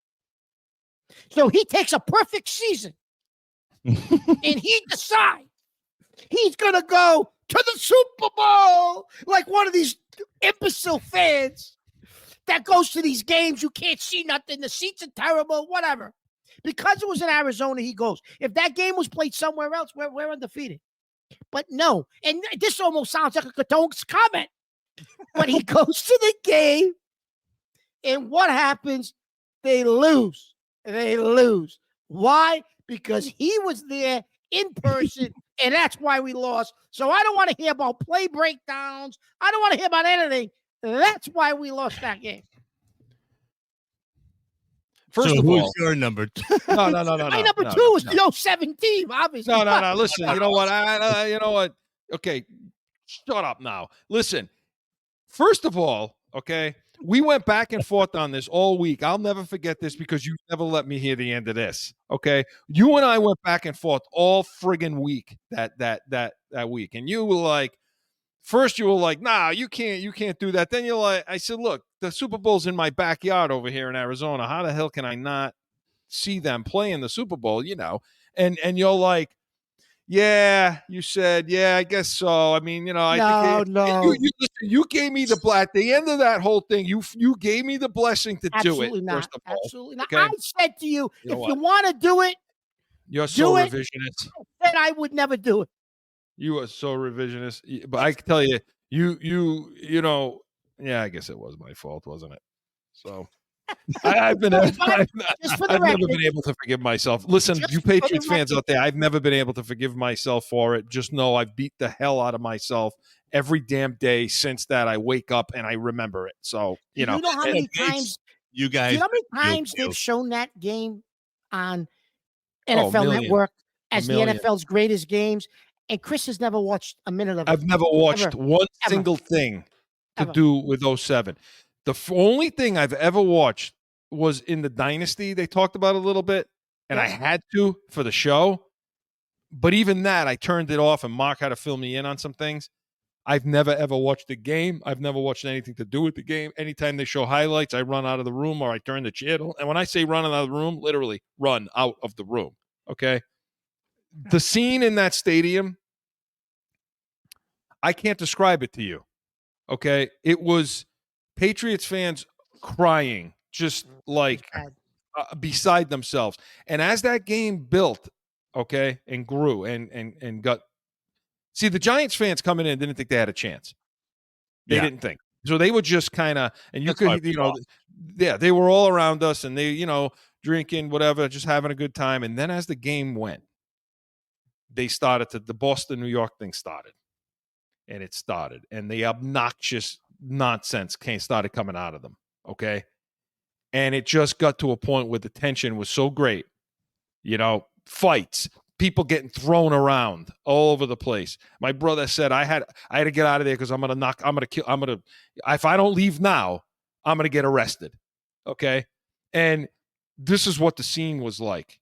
So he takes a perfect season and he decides he's going to go to the Super Bowl like one of these imbecile fans that goes to these games. You can't see nothing. The seats are terrible, whatever. Because it was in Arizona, he goes. If that game was played somewhere else, we're undefeated. But no. And this almost sounds like a Catone's comment. But he goes to the game, and what happens? They lose. They lose. Why? Because he was there in person, and that's why we lost. So I don't want to hear about play breakdowns. I don't want to hear about anything. That's why we lost that game. First of who's all, your number 2? No. My number 2 is the 07 team, obviously. No. Listen, you know what? You know what? Okay, shut up now. Listen, first of all, okay, we went back and forth on this all week. I'll never forget this because you never let me hear the end of this. Okay, you and I went back and forth all friggin' week that week, and you were like, first you were like, nah, you can't do that. Then you're like, I said, look, the Super Bowl's in my backyard over here in Arizona. How the hell can I not see them play in the Super Bowl? You know, and you're like, yeah, you said, yeah, I guess so. I mean, you know, I think you gave me at the end of that whole thing, you gave me the blessing to Absolutely do it. Not. First of all. Absolutely not. Okay? I said to you, You know if you want to do it, you're so do it. revisionist. Then I would never do it. You are so revisionist. But I can tell you, you know, yeah, I guess it was my fault, wasn't it? So I've never been able to forgive myself. Listen, you Patriots fans out there, I've never been able to forgive myself for it. Just know I've beat the hell out of myself every damn day since that. I wake up and I remember it. So, you know how many times you guys, you know how many times they've shown that game on NFL Network as the NFL's greatest games, and Chris has never watched a minute of it. I've never watched one single thing to do with 07. The only thing I've ever watched was in the Dynasty. They talked about a little bit, and I had to for the show. But even that, I turned it off, and Mark had to fill me in on some things. I've never, ever watched the game. I've never watched anything to do with the game. Anytime they show highlights, I run out of the room or I turn the channel. And when I say run out of the room, literally run out of the room, okay? The scene in that stadium, I can't describe it to you, okay? It was Patriots fans crying, just like beside themselves. And as that game built, okay, and grew and got, see, the Giants fans coming in didn't think they had a chance. They didn't think. So they were just kind of, and you could, they were all around us and they, drinking, whatever, just having a good time. And then as the game went, they started the Boston-New York thing started. And it started. And the obnoxious nonsense started coming out of them, okay? And it just got to a point where the tension was so great, fights, people getting thrown around all over the place. My brother said I had to get out of there because if I don't leave now, I'm gonna get arrested. Okay. And this is what the scene was like.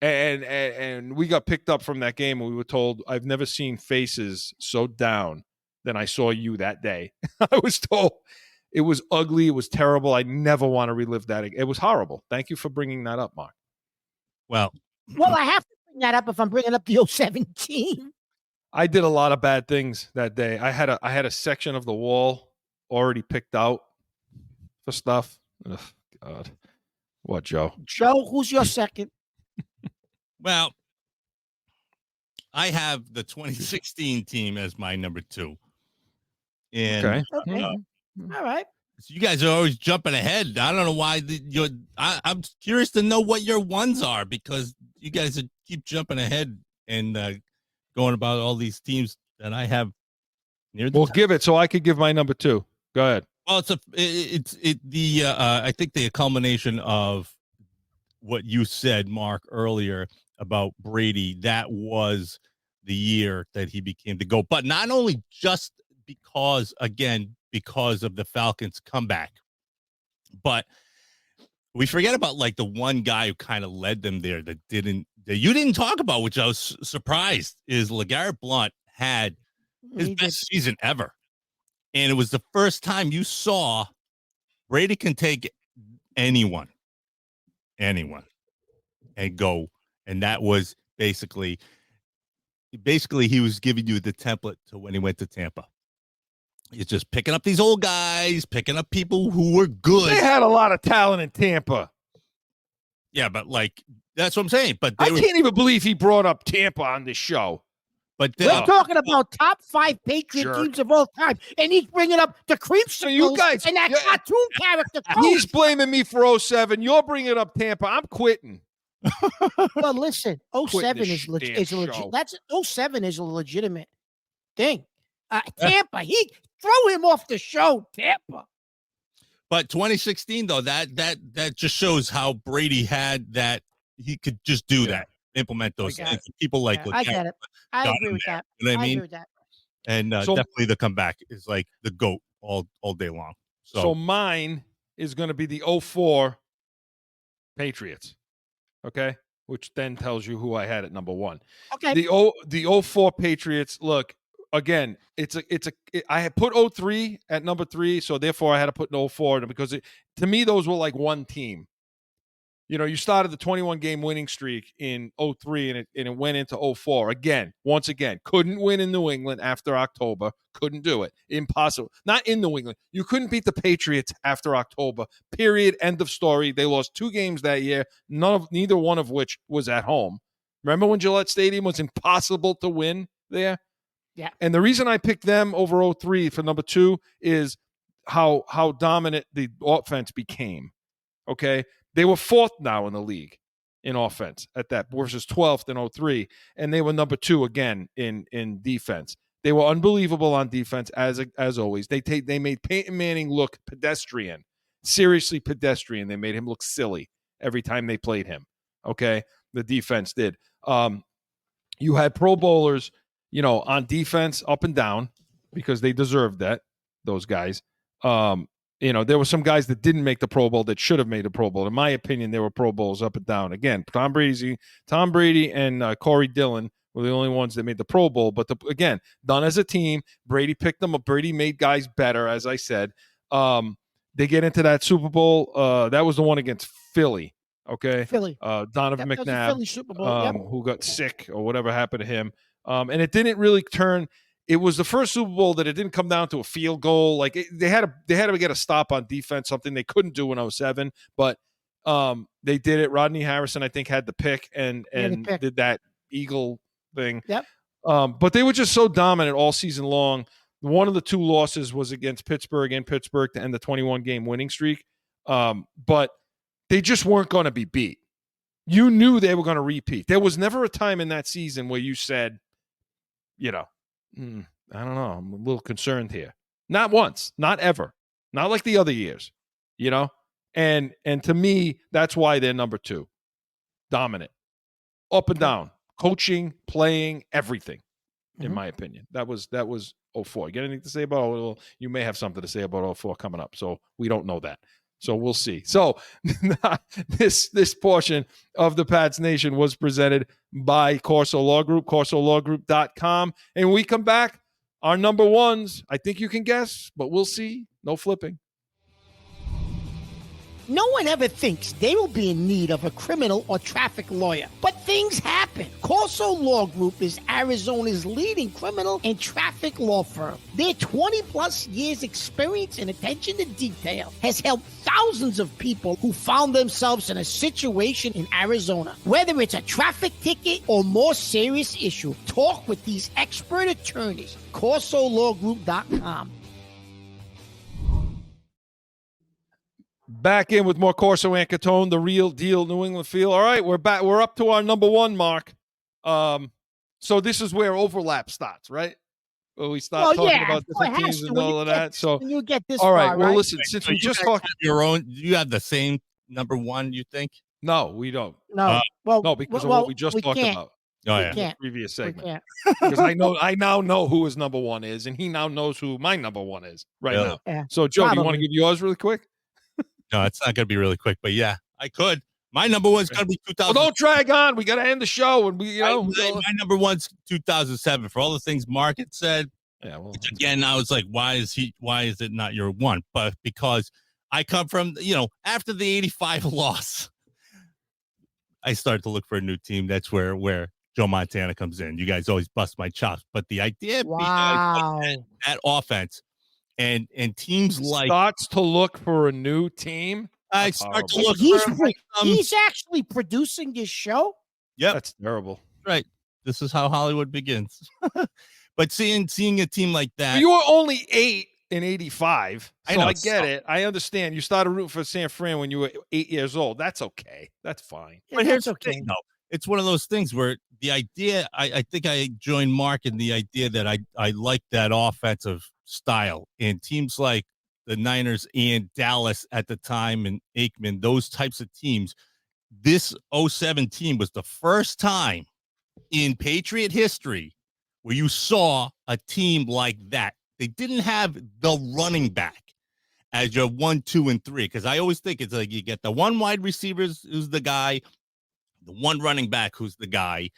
And we got picked up from that game and we were told, I've never seen faces so down than I saw you that day. I was told it was ugly. It was terrible. I never want to relive that. It was horrible. Thank you for bringing that up, Mark. Well, I have to bring that up if I'm bringing up the 017. I did a lot of bad things that day. I had a section of the wall already picked out for stuff. Ugh, God. What, Joe? Joe, who's your second? Well, I have the 2016 team as my number 2. And okay. All right. So you guys are always jumping ahead. I don't know why I'm curious to know what your ones are because you guys keep jumping ahead and going about all these teams that I have near the top. Give it so I could give my number 2. Go ahead. Well, I think the culmination of what you said, Mark, earlier about Brady. That was the year that he became the GOAT, but not only just because of the Falcons' comeback, but we forget about like the one guy who kind of led them there that you didn't talk about, which I was surprised, is LeGarrette Blount had his best season ever. And it was the first time you saw Brady can take anyone and go. And that was basically he was giving you the template to when he went to Tampa. It's just picking up these old guys, picking up people who were good. They had a lot of talent in Tampa. Yeah, but like, that's what I'm saying. But I can't even believe he brought up Tampa on this show. But we're talking about top 5 Patriot teams of all time, and he's bringing up the creepsicles and that cartoon character. He's blaming me for 07. You're bringing up Tampa. I'm quitting. Well, listen, 07 is legit. That's 07 is a legitimate thing. Tampa, he throw him off the show. Tampa. But 2016 though, that just shows how Brady had that he could just do that. Implement those things. People like I get it. I agree with that. You know what I mean? Agree with that. And definitely the comeback is like the GOAT all day long. So mine is going to be the 04 Patriots. Okay? Which then tells you who I had at number 1. Okay. The 04 Patriots, look, again, I had put 03 at number 3, so therefore I had to put 04 because to me those were like one team. You started the 21-game winning streak in 03 and it went into 04. Once again, couldn't win in New England after October. Couldn't do it. Impossible. Not in New England. You couldn't beat the Patriots after October. Period. End of story. They lost 2 games that year, neither one of which was at home. Remember when Gillette Stadium was impossible to win there? Yeah. And the reason I picked them over 03 for number 2 is how dominant the offense became. Okay? They were 4th now in the league in offense at that versus 12th in 03, and they were number 2 again in defense. They were unbelievable on defense as always. They made Peyton Manning look pedestrian, seriously pedestrian. They made him look silly every time they played him. Okay, the defense did. You had Pro Bowlers, on defense up and down because they deserved that. Those guys. There were some guys that didn't make the Pro Bowl that should have made the Pro Bowl. In my opinion, there were Pro Bowls up and down. Again, Tom Brady and Corey Dillon were the only ones that made the Pro Bowl. But again, done as a team. Brady picked them up. Brady made guys better, as I said. They get into that Super Bowl. That was the one against Philly. Okay, Philly. Donovan McNabb, Philly Super Bowl, who got sick or whatever happened to him. And it didn't really turn. It was the first Super Bowl that it didn't come down to a field goal. Like they had to get a stop on defense, something they couldn't do in 07. But They did it. Rodney Harrison, I think, had the pick and pick. did that Eagle thing. Yep. But they were just so dominant all season long. One of the 2 losses was against Pittsburgh to end the 21-game winning streak. But they just weren't going to be beat. You knew they were going to repeat. There was never a time in that season where you said, I don't know, I'm a little concerned here. Not once, not ever, not like the other years, And to me, that's why they're number 2. Dominant, up and down, coaching, playing, everything. In my opinion, that was 04. You got anything to say about? Well, you may have something to say about 04 coming up. So we don't know that. So we'll see. So this portion of the Pats Nation was presented by Corso Law Group, corsolawgroup.com. And when we come back, our number ones, I think you can guess, but we'll see. No flipping. No one ever thinks they will be in need of a criminal or traffic lawyer, but things happen. Corso Law Group is Arizona's leading criminal and traffic law firm. Their 20-plus years experience and attention to detail has helped thousands of people who found themselves in a situation in Arizona. Whether it's a traffic ticket or more serious issue, talk with these expert attorneys. CorsoLawGroup.com. Back in with more Corso and Catone, the real deal New England feel. All right, we're back. We're up to our number 1 mark. So this is where overlap starts, right? Where we start talking about different teams and all of that. So when you get this all right, far, well, right? listen, since we just talked your own, you have the same number 1, you think? No, we don't. No, because of what we just talked about. Oh, we yeah. can't. Previous We segment. can't. Because I now know who his number 1 is, and he now knows who my number 1 is now. Yeah, So, Joe, do you want to probably. give yours really quick? No, it's not going to be really quick, but yeah, I could. My number 1's going to be 2000. Well, don't drag on. We got to end the show, and my number 1's 2007 for all the things Mark had said. Yeah. Well, which again, I was like, why is it not your 1? But because I come from, after the 85 loss, I started to look for a new team. That's where Joe Montana comes in. You guys always bust my chops, but the idea behind that offense. And teams starts to look for a new team. I start to look. He's actually producing this show. Yeah, that's terrible. Right. This is how Hollywood begins. But seeing a team like that, you were only 8 in 85. So I know, I get it. I understand. You started rooting for San Fran when you were 8 years old. That's okay. That's fine. But here's the thing, though. It's one of those things where the idea, I think I joined Mark in the idea that I like that offensive style, and teams like the Niners and Dallas at the time and Aikman, those types of teams. This 07 team was the first time in Patriot history where you saw a team like that. They didn't have the running back as your 1, 2, and 3, because I always think it's like you get the 1 wide receivers who's the guy, the 1 running back who's the guy,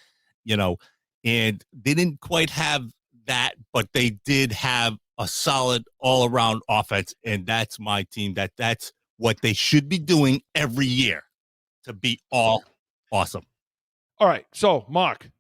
and they didn't quite have that, but they did have a solid all-around offense, and that's my team. That's what they should be doing every year to be all awesome. All right, so Mark,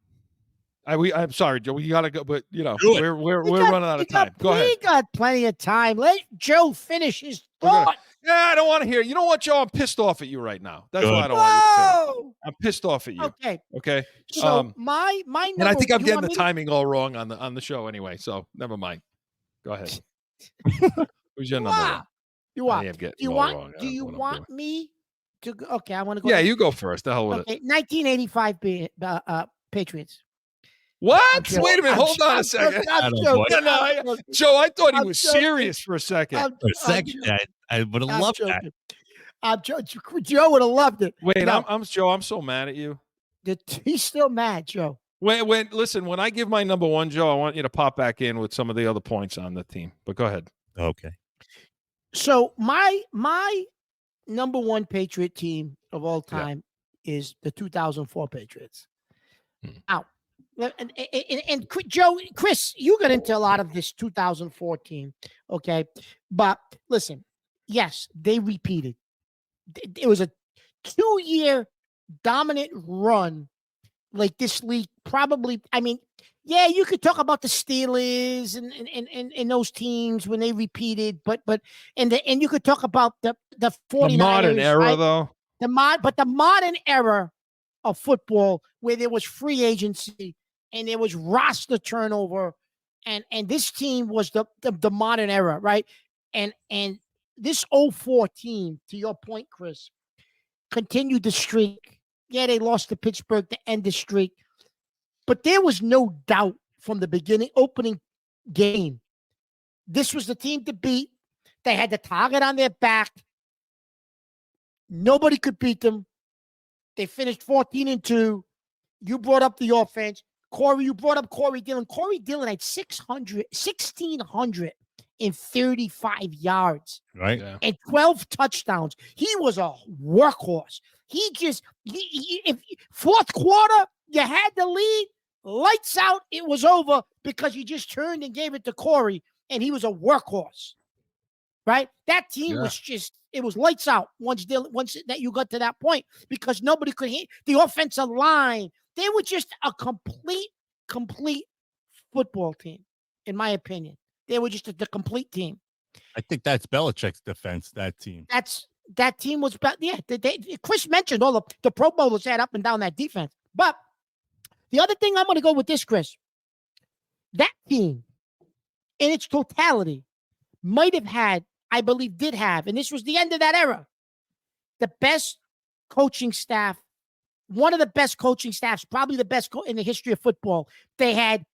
I'm sorry, Joe, we gotta go, but we're running out of time. Go ahead. We got plenty of time. Let Joe finish his thought. Yeah, I don't want to hear. You know what, Joe? I'm pissed off at you right now. That's why I don't want you to say. I'm pissed off at you. Okay. So my number, and I think I'm getting the timing all wrong on the show anyway. So never mind. Go ahead. Who's your number 1? You are. Do you want me to go? Okay, I want to go. Yeah, you go first. The hell with it. 1985 Patriots. What? Wait a minute. Hold on a second. Joe, I thought he was serious for a second. I would have loved that. Joe would have loved it. Wait, I'm Joe. I'm so mad at you. He's still mad, Joe. Listen, when I give my number 1, Joe, I want you to pop back in with some of the other points on the team. But go ahead. Okay. So my number 1 Patriot team of all time is the 2004 Patriots. Now, and Joe, Chris, you got into a lot of this 2004 team, okay? But listen, yes, they repeated. It was a 2-year dominant run. Like this league probably, yeah, you could talk about the Steelers and those teams when they repeated, but you could talk about the 49ers. The modern era, though. the modern era of football, where there was free agency and there was roster turnover, and this team was the modern era, right? And this 04 team, to your point, Chris, continued the streak. Yeah, they lost to Pittsburgh to end the streak, but there was no doubt from the beginning, opening game, this was the team to beat. They had the target on their back. Nobody could beat them. They finished 14-2. You brought up the offense. Corey, you brought up Corey Dillon. Corey Dillon had 1,635 yards. Right. Yeah. And 12 touchdowns. He was a workhorse. If fourth quarter, you had the lead, lights out, it was over because you just turned and gave it to Corey, and he was a workhorse. Right? That team was just, it was lights out once that you got to that point, because nobody could hit the offensive line. They were just a complete football team, in my opinion. They were just the complete team. I think that's Belichick's defense, that team. That team was about, Chris mentioned all the Pro Bowlers had up and down that defense. But the other thing I'm going to go with this, Chris, that team in its totality might have had, I believe did have, and this was the end of that era, the best coaching staff, one of the best coaching staffs, probably the best in the history of football. They had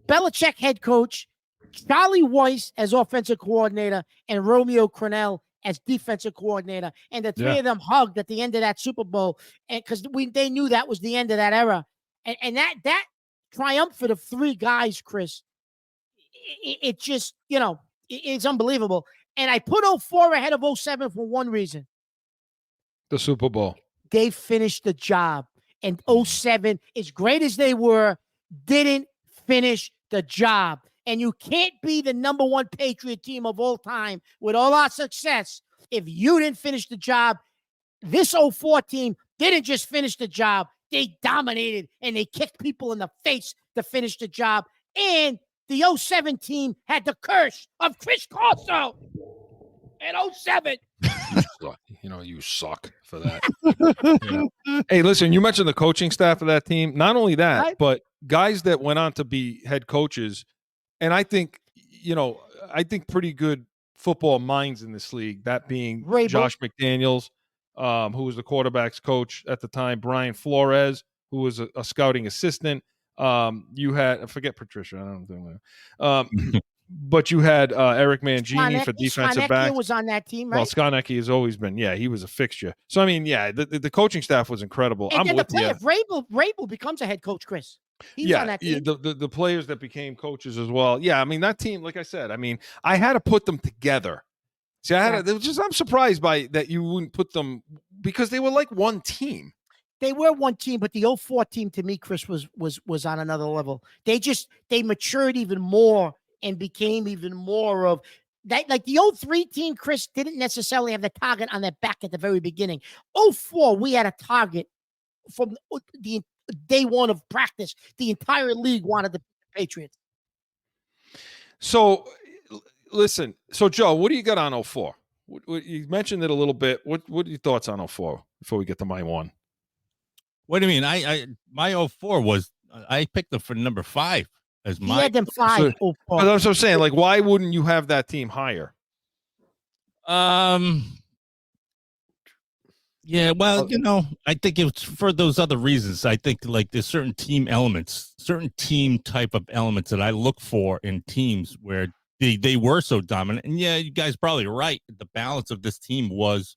Belichick head coach, Charlie Weiss as offensive coordinator, and Romeo Crennel as defensive coordinator. And the three of them hugged at the end of that Super Bowl, and because they knew that was the end of that era. And that triumphant of three guys, Chris, it just, it's unbelievable. And I put 04 ahead of 07 for one reason. The Super Bowl. They finished the job. And 07, as great as they were, didn't finish the job. And you can't be the number one Patriot team of all time with all our success if you didn't finish the job. This 04 team didn't just finish the job. They dominated, and they kicked people in the face to finish the job. And the 07 team had the curse of Chris Corso in 07. You suck for that. Hey, listen, you mentioned the coaching staff of that team. Not only that, but guys that went on to be head coaches. And I think, pretty good football minds in this league, that being Rabel. Josh McDaniels, who was the quarterback's coach at the time, Brian Flores, who was a scouting assistant. You had, I forget Patricia, I don't know. But you had Eric Mangini for defensive back. was on that team, right? Well, Skonecki has always been, he was a fixture. So, I mean, the coaching staff was incredible. And I'm with you. If Rabel becomes a head coach, Chris. He's on that team. The players that became coaches as well. Yeah, I mean, that team, like I said, I had to put them together. See, I'm surprised by that you wouldn't put them, because they were like one team. They were one team, but the 04 team to me, Chris, was on another level. They matured even more and became even more of that. Like the 03 team, Chris, didn't necessarily have the target on their back at the very beginning. 04, we had a target from the day one of practice. The entire league wanted the Patriots. So, listen. So, Joe, what do you got on 04? You mentioned it a little bit. What are your thoughts on 04 before we get to my one? What do you mean? My 04 was, I picked them for number 5 as my. He had them 5. So, that's what I'm saying. Like, why wouldn't you have that team higher? Yeah, well, I think it's for those other reasons. I think like there's certain team elements, certain team type of elements that I look for in teams where they were so dominant. And yeah, you guys probably right. The balance of this team was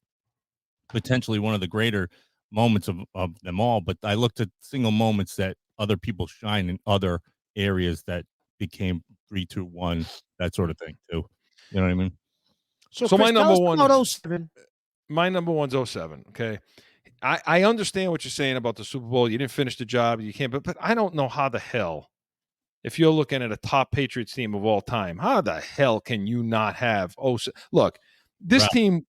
potentially one of the greater moments of them all. But I looked at single moments that other people shine in other areas that became 3-2-1, that sort of thing too. You know what I mean? So Chris, my number one. 07. My number one's 07. Okay. I understand what you're saying about the Super Bowl. You didn't finish the job. You can't, but I don't know how the hell, if you're looking at a top Patriots team of all time, how the hell can you not have, look, this team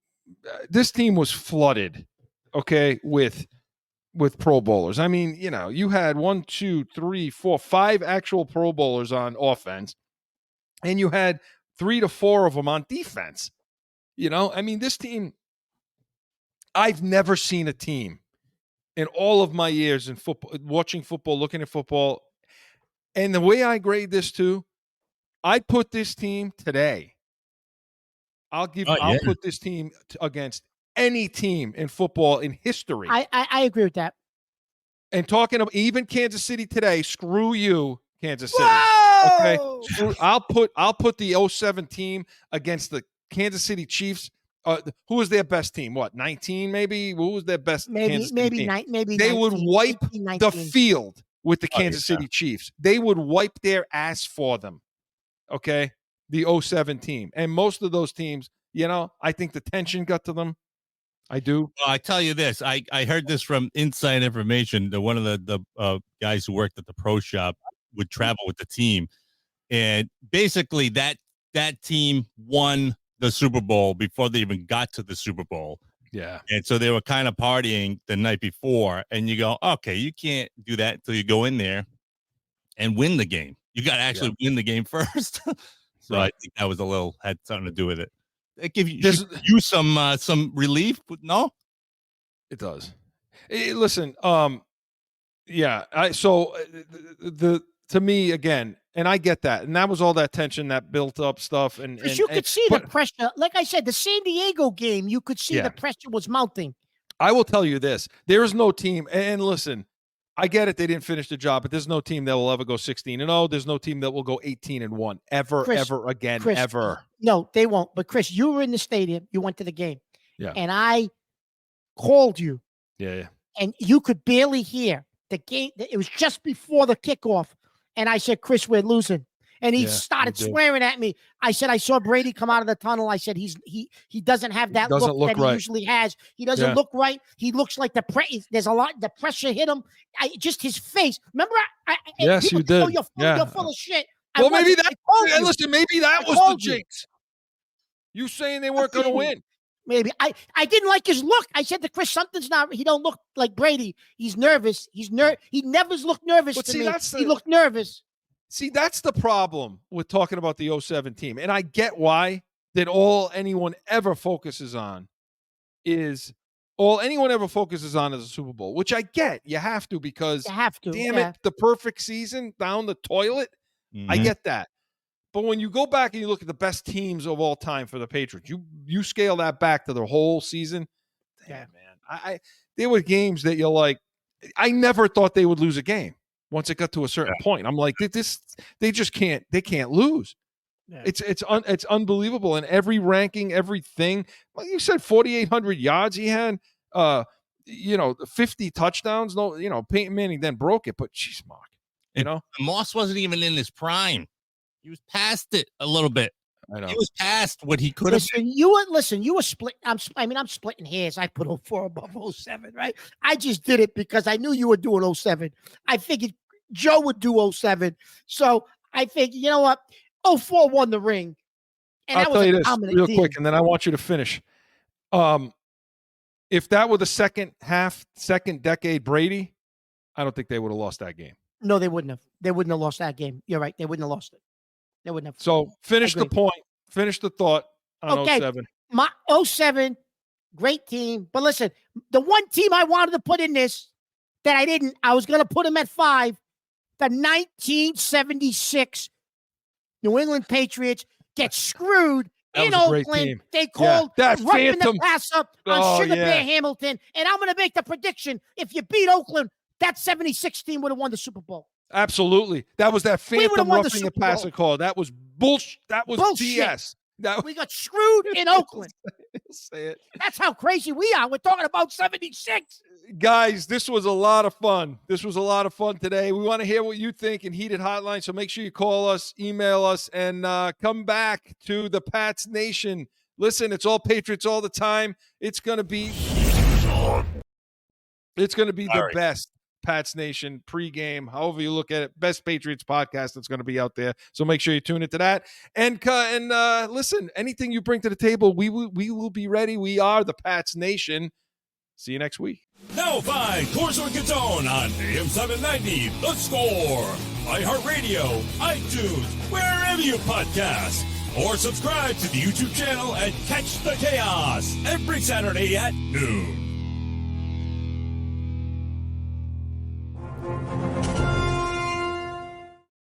was flooded, okay, with Pro Bowlers. I mean, you had 1, 2, 3, 4, 5 actual Pro Bowlers on offense, and you had 3 to 4 of them on defense. This team, I've never seen a team in all of my years in football, watching football, looking at football, and the way I grade this too, I'd put this team today. I'll put this team against any team in football in history. I agree with that. And talking about even Kansas City today, screw you, Kansas City. Whoa! Okay, I'll put the 07 team against the Kansas City Chiefs. Who was their best team? What, 19 maybe? Who was their best? Kansas City team? Maybe they 19, would wipe 18, the field with the Kansas yeah. City Chiefs. They would wipe their ass for them. Okay, the 07 team, and most of those teams, I think the tension got to them. I do. Well, I tell you this, I heard this from inside information that one of the guys who worked at the pro shop would travel with the team, and basically that team won the Super Bowl before they even got to the Super Bowl. Yeah. And so they were kind of partying the night before, and you go, okay, you can't do that until you go in there and win the game. You got to actually win the game first. So right. I think that was had something to do with it. It give you some relief, but no, it does. Listen, to me again, and I get that, and that was all that tension, that built up stuff, and you could see the pressure. Like I said, the San Diego game, you could see the pressure was mounting. I will tell you this: there is no team, and listen, I get it; they didn't finish the job, but there's no team that will ever go 16-0. There's no team that will go 18-1 ever again. No, they won't. But Chris, you were in the stadium. You went to the game. Yeah. And I called you. Yeah. And you could barely hear the game. It was just before the kickoff. And I said, Chris, we're losing. And he started swearing at me. I said, I saw Brady come out of the tunnel. I said, he doesn't have that look that he usually has. He doesn't look right. He looks like the pressure hit him. Just his face. Remember? Yes, you did. You're full of shit. Well, maybe that was the jinx. You saying they weren't going to win. Maybe. I didn't like his look. I said to Chris, he don't look like Brady. He's nervous. He never looked nervous to me. He looked nervous. See, that's the problem with talking about the 07 team. And I get why that all anyone ever focuses on is a Super Bowl, which I get. You have to because damn it, the perfect season down the toilet. Mm-hmm. I get that. But when you go back and you look at the best teams of all time for the Patriots, you scale that back to the whole season. Damn, man. There were games that you're like, I never thought they would lose a game once it got to a certain point. I'm like, they just can't lose. Yeah. It's unbelievable. And every ranking, everything, like you said, 4,800 yards he had, 50 touchdowns. No, Peyton Manning then broke it, but geez, Mark, Moss wasn't even in his prime. He was past it a little bit. I know. He was past what he could have been. You were split. I'm splitting hairs. I put 04 above 07, right? I just did it because I knew you were doing 07. I figured Joe would do 07. So I think, you know what? 04 won the ring. And I'll tell you this real quick, and then I want you to finish. If that were the second decade Brady, I don't think they would have lost that game. No, they wouldn't have. They wouldn't have lost that game. You're right. They wouldn't have lost it. They wouldn't have. So finish the point. Finish the thought on 07. My 07, great team. But listen, the one team I wanted to put in this that I didn't, I was going to put them at 5. The 1976 New England Patriots get screwed in Oakland. They called roughing the pass up on Sugar Bear Hamilton. And I'm going to make the prediction. If you beat Oakland, that 76 team would have won the Super Bowl. Absolutely. That was that phantom roughing the passer call. That was bullshit. That was BS. We got screwed in Oakland. Say it. That's how crazy we are. We're talking about 76. Guys, this was a lot of fun. Today. We want to hear what you think in Heated Hotline, so make sure you call us, email us, and come back to the Pats Nation. Listen, it's all Patriots all the time. It's going to be the best Pats Nation pregame, however you look at it, best Patriots podcast that's going to be out there. So make sure you tune into that. And listen, anything you bring to the table, we will be ready. We are the Pats Nation. See you next week. Now find CORSO CATONE on AM 790, The Score, iHeartRadio, iTunes, wherever you podcast. or subscribe to the YouTube channel and catch the chaos every Saturday at noon.